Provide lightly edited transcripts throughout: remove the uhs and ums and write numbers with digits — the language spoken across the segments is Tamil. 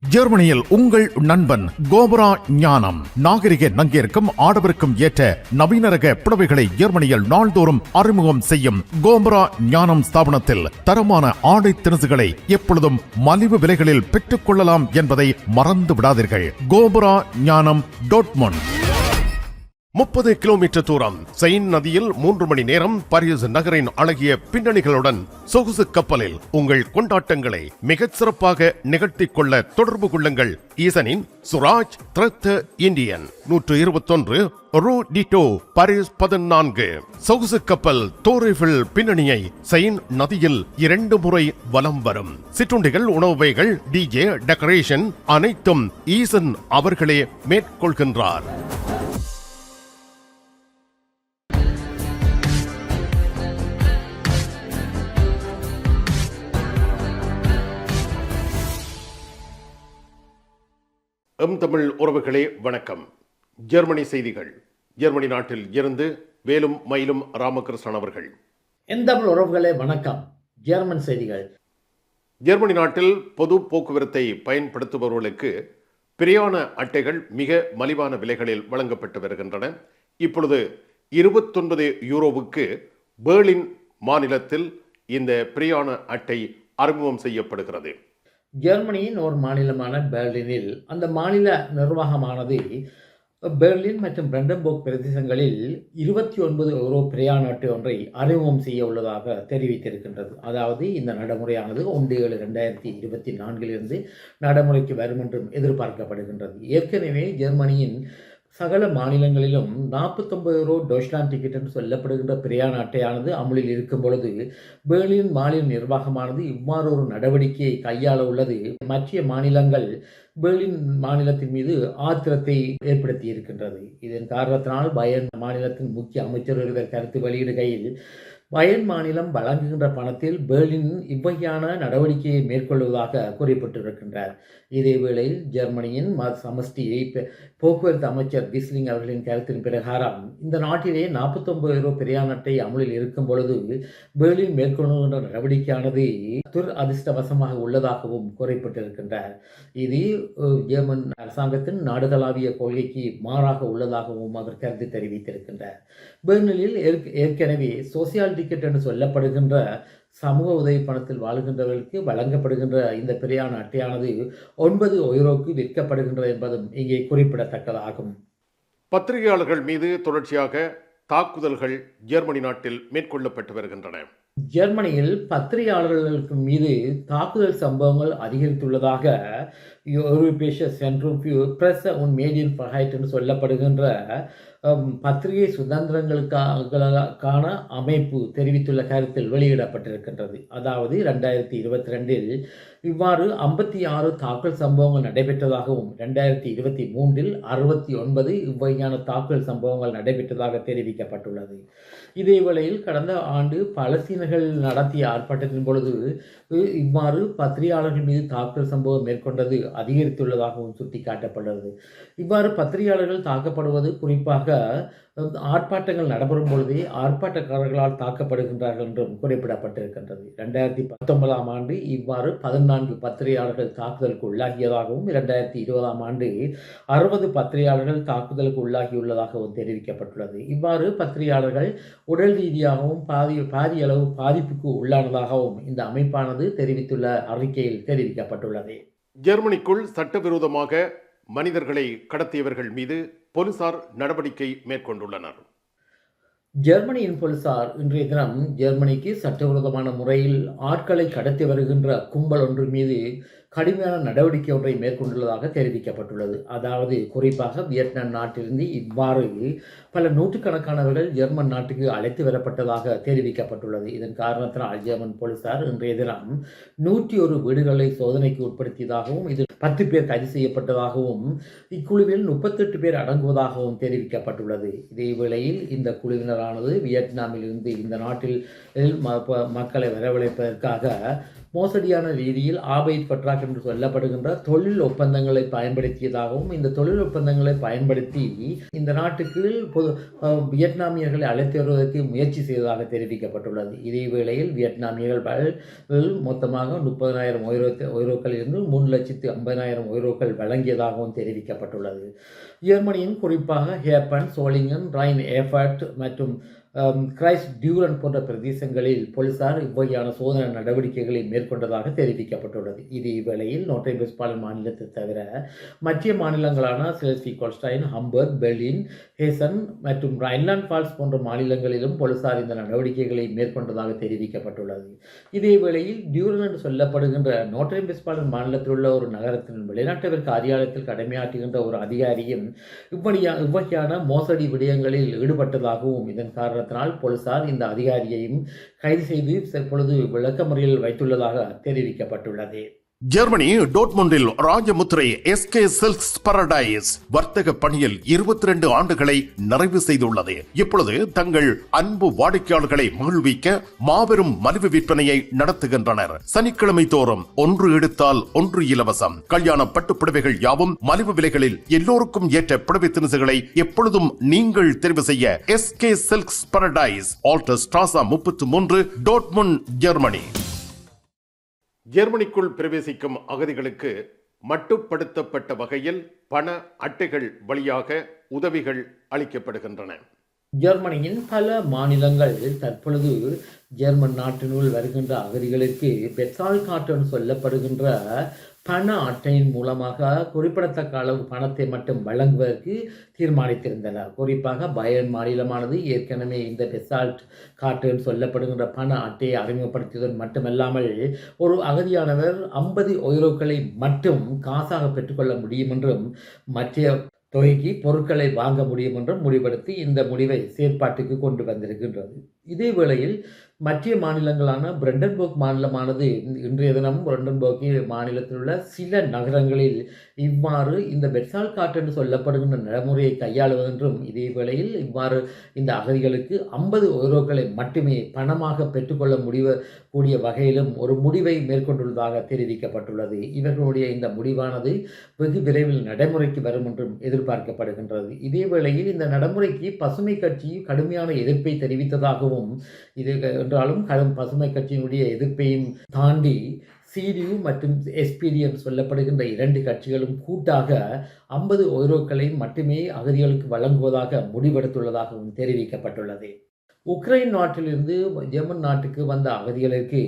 ஜெர்மனியில் உங்கள் நண்பன் கோபரா ஞானம் நாகரிக நங்கிற்கும் ஆடவருக்கும் ஏற்ற நவீன ரக புடவைகளை ஜெர்மனியில் நாள்தோறும் அறிமுகம் செய்யும் கோபரா ஞானம் ஸ்தாபனத்தில் தரமான ஆடை திணுசுகளை எப்பொழுதும் மலிவு விலைகளில் பெற்றுக் கொள்ளலாம் என்பதை மறந்து விடாதீர்கள். கோபரா ஞானம் டாட்மண்ட் 30 கிலோமீட்டர் தூரம் செயின் நதியில் 3 மணி நேரம் பாரிஸ் நகரின் அழகிய பின்னணிகளுடன் சொகுசு கப்பலில் உங்கள் கொண்டாட்டங்களை மிகச் சிறப்பாக நிகழ்த்திக் கொள்ள தொடர்பு கொள்ளுங்கள். ஈசனின் சுராஜ் த்ரெத் இந்தியன் 121 ரூ டிட்டோ பாரிஸ் 14. சொகுசு கப்பல் தோரிஃபில் பின்னணியை செயின் நதியில் 2 முறை வலம் வரும். சிற்றுண்டிகள், உணவு வகைகள், டிஜே, டெக்கரேஷன் அனைத்தும் ஈசன் அவர்களே மேற்கொள்கின்றார். தமிழ் உறவுகளே வணக்கம். ஜெர்மனி செய்திகள். ஜெர்மனி நாட்டில் இருந்து வேலும் மயிலும் ராமகிருஷ்ணன் அவர்கள். தமிழ் உறவுகளே வணக்கம். ஜெர்மன் செய்திகள். ஜெர்மனி நாட்டில் பொது போக்குவரத்தை பயன்படுத்துபவர்களுக்கு பிரயாண அட்டைகள் மிக மலிவான விலைகளில் வழங்கப்பட்டு வருகின்றன. இப்பொழுது 29 யூரோவுக்கு பெர்லின் மாநிலத்தில் இந்த பிரயாண அட்டை அறிமுகம் செய்யப்படுகிறது. ஜெர்மனியின் ஒரு மாநிலமான பெர்லினில் அந்த மாநில நிர்வாகமானது பெர்லின் மற்றும் பிரண்டன்பர்க் பிரதேசங்களில் 29 யூரோ பிரயாண அட்டை ஒன்றை அறிமுகம் செய்ய உள்ளதாக தெரிவித்திருக்கின்றது. அதாவது இந்த நடைமுறையானது 1/7/2024 நடைமுறைக்கு வரும் என்றும் எதிர்பார்க்கப்படுகின்றது. ஏற்கனவே ஜெர்மனியின் சகல மாநிலங்களிலும் 49 யூரோ டொய்ச்லாண்ட் டிக்கெட் என்று சொல்லப்படுகின்ற பிரயாண அட்டையானது அமுலில் இருக்கும் பொழுது பெர்லின் மாநில நிர்வாகமானது இவ்வாறு ஒரு நடவடிக்கையை கையாள உள்ளது மற்ற மாநிலங்கள் பெர்லின் மாநிலத்தின் மீது ஆத்திரத்தை ஏற்படுத்தி இருக்கின்றது. இதன் காரணத்தினால் பயன் மாநிலத்தின் முக்கிய அமைச்சர் ஒருவர் கருத்து வெளியிடுகையில் பயன் மாநிலம் வழங்குகின்ற பணத்தில் பெர்லின் இவ்வகையான நடவடிக்கையை மேற்கொள்வதாக குறிப்பிட்டிருக்கின்றார். இதேவேளையில் ஜெர்மனியின் சமஷ்டி போக்குவரத்து அமைச்சர் விஸ்லிங் அவர்களின் கருத்தின் பிரகாரம் இந்த நாட்டிலே 49 யூரோ பிரயாண அட்டை அமலில் இருக்கும் பொழுது பெர்லின் மேற்கொள்ளுகின்ற நடவடிக்கையானது அதிர்ஷ்டவசமாக உள்ளதாகவும் குறிப்பிட்டிருக்கின்றார். இது ஜெர்மன் அரசாங்கத்தின் நாடுதளாவிய கொள்கைக்கு மாறாக உள்ளதாகவும் அவர் கருத்து தெரிவித்திருக்கின்றார். பெர்லினில் ஏற்கனவே சோசியல் டிக்கெட் என்று சொல்லப்படுகின்ற சமூக உதவி பணத்தில் வாழ்கின்றவர்களுக்கு வழங்கப்படுகின்ற இந்த பிரயாண அட்டையானது 9 யூரோக்கு விற்கப்படுகின்றது என்பதும் இங்கே குறிப்பிடத்தக்கதாகும். பத்திரிகையாளர்கள் மீது தொடர்ச்சியாக தாக்குதல்கள் ஜெர்மனி நாட்டில் மேற்கொள்ளப்பட்டு வருகின்றன. ஜெர்மனியில் பத்திரிகையாளர்களுக்கு மீது தாக்குதல் சம்பவங்கள் அதிகரித்துள்ளதாக யூரோப்பிய Zentrum für Presse und Medienfreiheit என்று சொல்லப்படுகின்ற பத்திரிகை சுதந்திரங்களுக்கான அமைப்பு தெரிவித்துள்ள கருத்தில் வெளியிடப்பட்டிருக்கின்றது. அதாவது 2022 இவ்வாறு 56 தாக்குதல் சம்பவங்கள் நடைபெற்றதாகவும் 2023 69 இவ்வகையான தாக்குதல் சம்பவங்கள் நடைபெற்றதாக தெரிவிக்கப்பட்டுள்ளது. இதேவேளையில் கடந்த ஆண்டு பலஸ்தீனர்கள் நடத்திய ஆர்ப்பாட்டத்தின் பொழுது இவ்வாறு பத்திரிகையாளர்கள் மீது தாக்குதல் சம்பவம் மேற்கொண்டது அதிகரித்துள்ளதாகவும் சுட்டிக்காட்டப்பட்டுள்ளது. இவ்வாறு பத்திரிகையாளர்கள் தாக்கப்படுவது குறிப்பாக ஆர்ப்பாட்டங்கள் நடைபெறும் பொழுதே ஆர்ப்பாட்டக்காரர்களால் தாக்கப்படுகின்றார்கள் என்றும் குறிப்பிடப்பட்டிருக்கின்றது. 2019 ஆண்டு இவ்வாறு 14 பத்திரிகையாளர்கள் தாக்குதலுக்கு உள்ளாகியதாகவும் 2020 ஆண்டு 60 பத்திரிகையாளர்கள் தாக்குதலுக்கு உள்ளாகியுள்ளதாகவும் தெரிவிக்கப்பட்டுள்ளது. இவ்வாறு பத்திரிகையாளர்கள் உடல் ரீதியாகவும் பாரிய அளவு பாதிப்புக்கு உள்ளானதாகவும் இந்த அமைப்பானது தெரிவித்துள்ள அறிக்கையில் தெரிவிக்கப்பட்டுள்ளது. ஜெர்மனிக்குள் சட்டவிரோதமாக மனிதர்களை கடத்தியவர்கள் மீது போலீசார் நடவடிக்கை மேற்கொண்டுள்ளனர். ஜெர்மனியின் போலீசார் இன்றைய தினம் ஜெர்மனிக்கு சட்டவிரோதமான முறையில் ஆட்களை கடத்தி வருகின்ற கும்பல் ஒன்று மீது கடுமையான நடவடிக்கை ஒன்றை மேற்கொண்டுள்ளதாக தெரிவிக்கப்பட்டுள்ளது. அதாவது குறிப்பாக வியட்நாம் நாட்டிலிருந்து இவ்வாறு பல நூற்றுக்கணக்கானவர்கள் ஜெர்மன் நாட்டுக்கு அழைத்து வரப்பட்டதாக தெரிவிக்கப்பட்டுள்ளது. இதன் காரணத்தினால் ஜெர்மன் போலீசார் இன்றைய தினம் 101 வீடுகளை சோதனைக்கு உட்படுத்தியதாகவும் இதில் 10 பேர் கைது செய்யப்பட்டதாகவும் இக்குழுவில் 38 பேர் அடங்குவதாகவும் தெரிவிக்கப்பட்டுள்ளது. இதேவேளையில் இந்த குழுவினரானது வியட்நாமில் இருந்து இந்த நாட்டில் மக்களை வரவழைப்பதற்காக மோசடியான ரீதியில் ஆபைட் பட்ராக் என்று சொல்லப்படுகின்ற தொழில் ஒப்பந்தங்களை பயன்படுத்தியதாகவும் இந்த தொழில் ஒப்பந்தங்களை பயன்படுத்தி இந்த நாட்டுக்கு வியட்நாமியர்களை அழைத்து வருவதற்கு முயற்சி செய்ததாக தெரிவிக்கப்பட்டுள்ளது. இதே வேளையில் வியட்நாமியர்கள் மொத்தமாக 30,000 யூரோக்கள் இருந்து 3,50,000 யூரோக்கள் வழங்கியதாகவும் தெரிவிக்கப்பட்டுள்ளது. ஜெர்மனியின் குறிப்பாக ஹேப்பன், சோலிங்கன், ரைன் ஏஃபர்ட் மற்றும் கிரைஸ்ட் டியூரன் போன்ற பிரதேசங்களில் போலீசார் இவ்வகையான சோதனை நடவடிக்கைகளை மேற்கொண்டதாக தெரிவிக்கப்பட்டுள்ளது. இதே வேளையில் நோர்த் வெஸ்ட்பாலன் மாநிலத்தை தவிர மற்ற மாநிலங்களான ஸ்லெஸ்விக் ஹோல்ஸ்டைன், ஹம்பர்க், பெர்லின், ஹேசன் மற்றும் ரைன்லாண்ட் ஃபால்ஸ் போன்ற மாநிலங்களிலும் போலீசார் இந்த நடவடிக்கைகளை மேற்கொண்டதாக தெரிவிக்கப்பட்டுள்ளது. இதே வேளையில் டியூரன் என்று சொல்லப்படுகின்ற நோர்த் வெஸ்ட்பாலன் மாநிலத்தில் உள்ள ஒரு நகரத்தின் வெளிநாட்டவர் காரியாலயத்தில் கடமையாற்றுகின்ற ஒரு அதிகாரியும் இவ்வகையான மோசடி விடயங்களில் ஈடுபட்டதாகவும் இதன் காரணத்தினால் போலீசார் இந்த அதிகாரியையும் கைது செய்து தற்பொழுது விளக்கமறியலில் வைத்துள்ளதாக தெரிவிக்கப்பட்டுள்ளது. ஜெர்மனி டோட்முண்டில் ராஜமுத்திரை எஸ்கே சில்க்ஸ் பாரடைஸ் வர்த்தக பணியில் 22 ஆண்டுகளை நிறைவு செய்துள்ளது. இப்பொழுது தங்கள் அன்பு வாடிக்கையாளர்களை மகிழ்விக்க மாபெரும் மலிவு விற்பனையை நடத்துகின்றனர். சனிக்கிழமை தோறும் ஒன்று எடுத்தால் ஒன்று இலவசம். கல்யாண பட்டு புடவைகள் யாவும் மலிவு விலைகளில் எல்லோருக்கும் ஏற்ற புடவை திணிசுகளை எப்பொழுதும் நீங்கள் தெரிவு செய்ய SK silks Paradise, alter ஸ்ட்ராசா 33, Dortmund, Germany. ஜெர்மனிக்குள் பிரவேசிக்கும் அகதிகளுக்கு மட்டுப்படுத்தப்பட்ட வகையில் பண அட்டைகள் வழியாக உதவிகள் அளிக்கப்படுகின்றன. ஜெர்மனியின் பல மாநிலங்கள் தற்பொழுது ஜெர்மன் நாட்டினுள் வருகின்ற அகதிகளுக்கு பெட்சால் கார்டு என்று சொல்லப்படுகின்ற பண அட்டையின் மூலமாக குறிப்பிடத்தக்க அளவு பணத்தை மட்டும் வழங்குவதற்கு தீர்மானித்திருந்தனர். குறிப்பாக பயன் மாநிலமானது ஏற்கனவே இந்த பெசால்ட் கார்டு என்று சொல்லப்படுகின்ற பண அட்டையை அறிமுகப்படுத்தியதுடன் மட்டுமல்லாமல் ஒரு அகதியானவர் 50 யூரோக்களை மட்டும் காசாக பெற்றுக்கொள்ள முடியும் என்றும் மற்ற தொகைக்கு பொருட்களை வாங்க முடியும் என்றும் முடிவெடுத்து இந்த முடிவை செயற்பாட்டுக்கு கொண்டு வந்திருக்கின்றது. இதே வேளையில் மற்ற மாநிலங்களான பிரண்டன்பர்க் மாநிலமானது இன்றைய தினம் பிரண்டன்பர்க் மாநிலத்தில் உள்ள சில நகரங்களில் இவ்வாறு இந்த பெட்சால் கார்டு என்று சொல்லப்படுகின்ற நடைமுறையை கையாளுவதென்றும் இதே வேளையில் இவ்வாறு இந்த அகதிகளுக்கு 50 யூரோக்களை மட்டுமே பணமாக பெற்றுக்கொள்ள கூடிய வகையிலும் ஒரு முடிவை மேற்கொண்டுள்ளதாக தெரிவிக்கப்பட்டுள்ளது. இவர்களுடைய இந்த முடிவானது வெகு விரைவில் நடைமுறைக்கு வரும் என்றும் எதிர்பார்க்கப்படுகின்றது. இதே வேளையில் இந்த நடைமுறைக்கு பசுமை கட்சி கடுமையான எதிர்ப்பை தெரிவித்ததாகவும் இது என்றாலும் பசுமை கட்சியினுடைய எதிர்ப்பையும் தாண்டி CDU மற்றும் SPD என்று சொல்லப்படுகின்ற 2 கட்சிகளும் கூட்டாக 50 யூரோக்களை மட்டுமே அகதிகளுக்கு வழங்குவதாக முடிவெடுத்துள்ளதாகவும் தெரிவிக்கப்பட்டுள்ளது. உக்ரைன் நாட்டிலிருந்து ஜெர்மன் நாட்டுக்கு வந்த அகதிகளுக்கு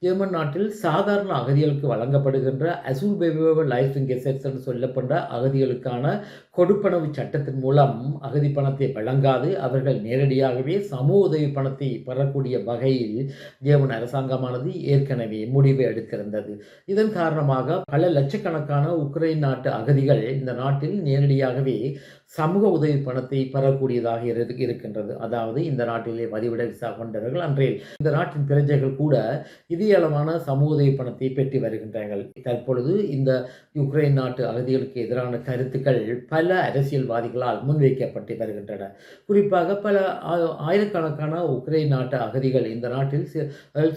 ஜெர்மன் நாட்டில் சாதாரண அகதிகளுக்கு வழங்கப்படுகின்ற அசூல்பேபர் லைஃபிங் கெசட்ஸ் என்று சொல்லப்படுற அகதிகளுக்கான கொடுப்பனவு சட்டத்தின் மூலம் அகதி பணத்தை வழங்காது அவர்கள் நேரடியாகவே சமூக உதவி பணத்தை பெறக்கூடிய வகையில் ஜெர்மன் அரசாங்கமானது ஏற்கனவே முடிவு எடுத்திருந்தது. இதன் காரணமாக பல லட்சக்கணக்கான உக்ரைன் நாட்டு அகதிகள் இந்த நாட்டில் நேரடியாகவே சமூக உதவி பணத்தை பெறக்கூடியதாக இருக்கின்றது. அதாவது இந்த நாட்டிலே வதிவிட விசா கொண்டவர்கள் அன்றைய இந்த நாட்டின் பிரஜைகள் கூட இதேயளவான சமூக உதவி பணத்தை பெற்று வருகின்றார்கள். தற்பொழுது இந்த உக்ரைன் நாட்டு அகதிகளுக்கு எதிரான கருத்துக்கள் பல அரசியல்வாதிகளால் முன்வைக்கப்பட்டு வருகின்றன. குறிப்பாக பல ஆயிரக்கணக்கான உக்ரைன் நாட்டு அகதிகள் இந்த நாட்டில்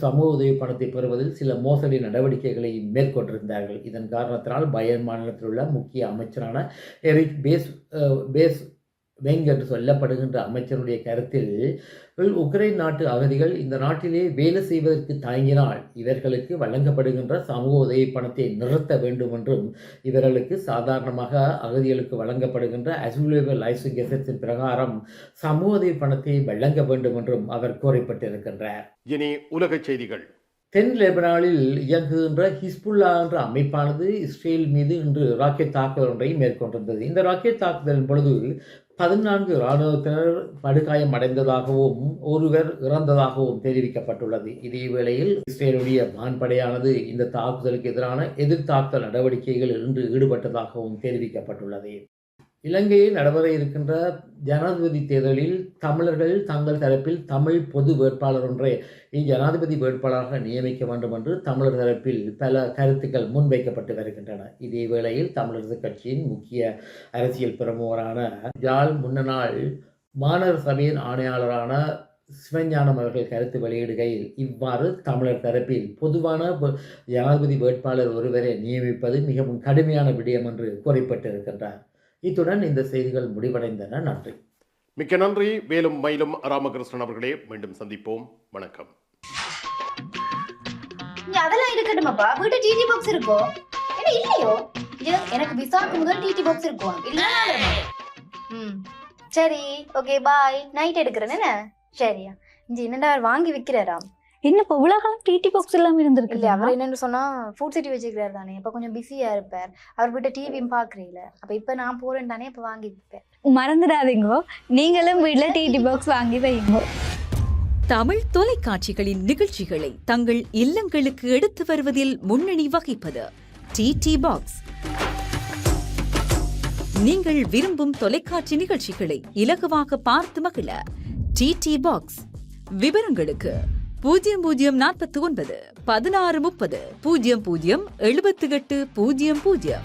சமூக உதவி பணத்தை பெறுவதில் சில மோசடி நடவடிக்கைகளை மேற்கொண்டிருந்தார்கள். இதன் காரணத்தினால் பயன் மாநிலத்தில் உள்ள முக்கிய அமைச்சரான எரிக் பேஸ் வெங் என்று சொல்லப்படுகின்ற அமைச்சருடைய கருத்தில் உக்ரைன் நாட்டு அகதிகள் இந்த நாட்டிலே வேலை செய்வதற்கு தயங்கினால் இவர்களுக்கு வழங்கப்படுகின்ற சமூக உதவி பணத்தை நிறுத்த வேண்டும் என்றும் இவர்களுக்கு சாதாரணமாக அகதிகளுக்கு வழங்கப்படுகின்ற அசூலேபிள் லைஃபிங் கெசட்ஸின் பிரகாரம் சமூக உதவி பணத்தை வழங்க வேண்டும் என்றும் அவர் கோரப்பட்டிருக்கின்றார். இனி உலக செய்திகள். தென் லெபனானில் இயங்குகின்ற ஹிஸ்புல்லா என்ற அமைப்பானது இஸ்ரேல் மீது இன்று ராக்கெட் தாக்குதல் ஒன்றை மேற்கொண்டிருந்தது. இந்த ராக்கெட் தாக்குதலின் பொழுது 14 இராணுவத்தினர் படுகாயம் அடைந்ததாகவும் ஒருவர் இறந்ததாகவும் தெரிவிக்கப்பட்டுள்ளது. இதே வேளையில் இஸ்ரேலுடைய வான்படையானது இந்த தாக்குதலுக்கு எதிரான எதிர்த்தாக்குதல் நடவடிக்கைகளில் இன்று ஈடுபட்டதாகவும் தெரிவிக்கப்பட்டுள்ளது. இலங்கையில் நடைபெற இருக்கின்ற ஜனாதிபதி தேர்தலில் தமிழர்கள் தங்கள் தரப்பில் தமிழ் பொது வேட்பாளர் ஒன்றை ஜனாதிபதி வேட்பாளராக நியமிக்க வேண்டும் என்று தமிழர் தரப்பில் பல கருத்துக்கள் முன்வைக்கப்பட்டு வருகின்றன. இதே வேளையில் தமிழரசு கட்சியின் முக்கிய அரசியல் பிரமுகரான யாழ் முன்னாள் மாநகர சபையின் ஆணையாளரான சிவஞானம் அவர்கள் கருத்து வெளியிடுகையில் இவ்வாறு தமிழர் தரப்பில் பொதுவான ஜனாதிபதி வேட்பாளர் ஒருவரை நியமிப்பது மிகவும் கடுமையான விடயம் என்று கூறப்பட்டிருக்கின்றார். இத்துடன் இந்த செய்திகள் முடிவடைந்தன. நன்றி. மிக்க நன்றி. வேலும் மயிலும் ராமகிருஷ்ணன் அவர்களே, மீண்டும் சந்திப்போம். வணக்கம். அதெல்லாம் இருக்கட்டுமாப்பா, வீட்டு டிடி பாக்ஸ் இருக்கோ என்ன இல்லையோ? எனக்கு விசாக்கு முதல் டிடி பாக்ஸ் இருக்கும் இல்ல? சரி, ஓகே, பாய். நைட் எடுக்கிறேன் என்ன? சரியா? இங்க என்னடா வாங்கி விற்கிறாராம். என்னப்பா இவ்வளவு காலம் டிடி பாக்ஸ் எல்லாம் இருந்திருக்கு? இல்ல, அவர் என்னன்னு சொன்னா ஃபுட் சிட்டி வச்சுக்கிறாரு தானே, இப்ப கொஞ்சம் பிஸியா இருப்பார். அவர் வீட்டை டிவியும் பாக்குறீங்கள, அப்ப இப்ப நான் போறேன் தானே, இப்ப வாங்கி விற்பேன். மறந்துடாதீங்க, நீங்களும் வீட்டுல டிடி பாக்ஸ் வாங்கி வைங்க. தமிழ் தொலைக்காட்சிகளின் நிகழ்ச்சிகளை தங்கள் இல்லங்களுக்கு எடுத்து வருவதில் முன்னணி வகிப்பது டிடி பாக்ஸ். நீங்கள் விரும்பும் தொலைக்காட்சி நிகழ்ச்சிகளை இலகுவாக பார்த்து மகிழ டிடி பாக்ஸ். விவரங்களுக்கு 0049 1630 00 78 00.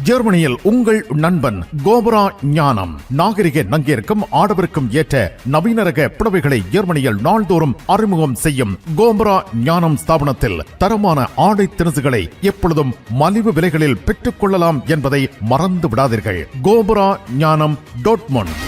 ஜெர்மனியில் உங்கள் நண்பன் கோபுரா ஞானம். நாகரிக நங்கிற்கும் ஆடவருக்கும் ஏற்ற நவீன ரக புடவைகளை ஜெர்மனியில் நாள்தோறும் அறிமுகம் செய்யும் கோபுரா ஞானம் ஸ்தாபனத்தில் தரமான ஆடை திணுசுகளை எப்பொழுதும் மலிவு விலைகளில் பெற்றுக் கொள்ளலாம் என்பதை மறந்து விடாதீர்கள். கோபுரா ஞானம் டாட்மண்ட்.